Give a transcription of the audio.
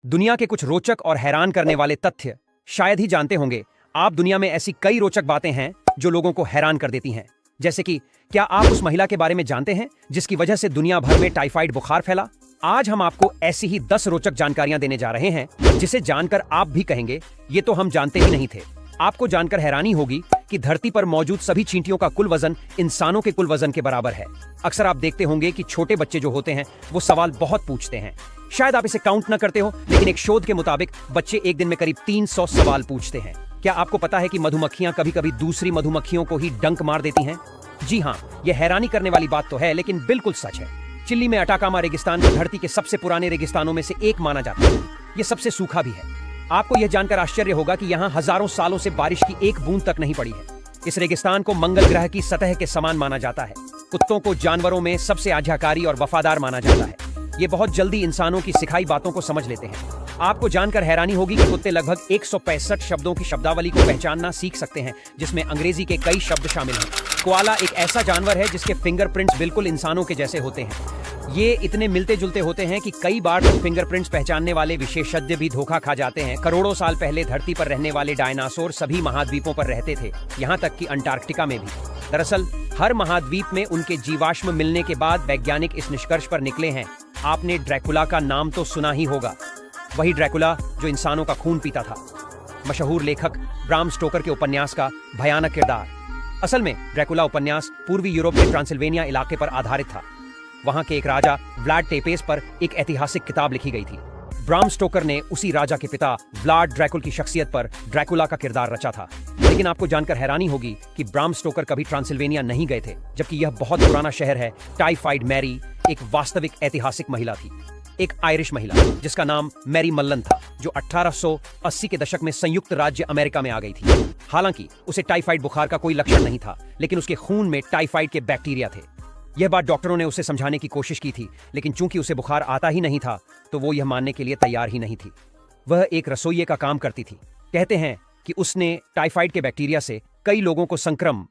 दुनिया के कुछ रोचक और हैरान करने वाले तथ्य शायद ही जानते होंगे आप। दुनिया में ऐसी कई रोचक बातें हैं जो लोगों को हैरान कर देती हैं। जैसे कि क्या आप उस महिला के बारे में जानते हैं जिसकी वजह से दुनिया भर में टाइफाइड बुखार फैला? आज हम आपको ऐसी ही 10 रोचक जानकारियां देने जा रहे हैं जिसे जानकर आप भी कहेंगे ये तो हम जानते ही नहीं थे। आपको जानकर हैरानी होगी कि धरती पर मौजूद सभी चींटियों का कुल वजन इंसानों के कुल वजन के बराबर है। अक्सर आप देखते होंगे कि छोटे बच्चे जो होते हैं वो सवाल बहुत पूछते हैं। शायद आप इसे काउंट न करते हो, लेकिन एक शोध के मुताबिक बच्चे एक दिन में करीब 300 सवाल पूछते हैं। क्या आपको पता है कि मधुमक्खियां कभी कभी दूसरी मधुमक्खियों को ही डंक मार देती हैं? जी हाँ, यह हैरानी करने वाली बात तो है, लेकिन बिल्कुल सच है। चिली में अटाकामा रेगिस्तान को धरती के सबसे पुराने रेगिस्तानों में से एक माना जाता है। यह सबसे सूखा भी है। आपको यह जानकर आश्चर्य होगा कि यहाँ हजारों सालों से बारिश की एक बूंद तक नहीं पड़ी है। इस रेगिस्तान को मंगल ग्रह की सतह के समान माना जाता है। कुत्तों को जानवरों में सबसे आज्ञाकारी और वफादार माना जाता है। ये बहुत जल्दी इंसानों की सिखाई बातों को समझ लेते हैं। आपको जानकर हैरानी होगी कि कुत्ते लगभग 165 शब्दों की शब्दावली को पहचानना सीख सकते हैं, जिसमें अंग्रेजी के कई शब्द शामिल हैं। कोआला एक ऐसा जानवर है जिसके फिंगरप्रिंट्स बिल्कुल इंसानों के जैसे होते हैं। ये इतने मिलते जुलते होते हैं कि कई बार तो फिंगरप्रिंट्स पहचानने वाले विशेषज्ञ भी धोखा खा जाते हैं। करोड़ों साल पहले धरती पर रहने वाले डायनासोर सभी महाद्वीपों पर रहते थे, यहाँ तक कि अंटार्कटिका में भी। दरअसल हर महाद्वीप में उनके जीवाश्म मिलने के बाद वैज्ञानिक इस निष्कर्ष पर निकले हैं। आपने ड्रैकुला का नाम तो सुना ही होगा, वही ड्रैकुला जो इंसानों का खून पीता था। मशहूर लेखक ब्राम स्टोकर के उपन्यास का भयानक किरदार। असल में ड्रैकुला उपन्यास पूर्वी यूरोप के ट्रांसिल्वेनिया इलाके पर आधारित था। वहां के एक राजा व्लाड टेपेस पर एक ऐतिहासिक किताब लिखी गई थी। ब्राम स्टोकर ने उसी राजा के पिता व्लाड ड्रैकुल की शख्सियत पर ड्रैकुला का किरदार रचा था। लेकिन आपको जानकर हैरानी होगी कि ब्राम स्टोकर कभी ट्रांसिल्वेनिया नहीं गए थे, जबकि यह बहुत पुराना शहर है। टाइफाइड मैरी एक वास्तविक ऐतिहासिक महिला थी, एक आयरिश महिला जिसका नाम मैरी मल्लन था, जो 1880 के दशक में संयुक्त राज्य अमेरिका में आ गई थी। हालांकि उसे टाइफाइड बुखार का कोई लक्षण नहीं था, लेकिन उसके खून में टाइफाइड के बैक्टीरिया थे। यह बात डॉक्टरों ने उसे समझाने की कोशिश की थी, लेकिन चूंकि उसे बुखार आता ही नहीं था तो वो यह मानने के लिए तैयार ही नहीं थी। वह एक रसोइये का काम करती थी। कहते हैं कि उसने टाइफाइड के बैक्टीरिया से कई लोगों को संक्रमण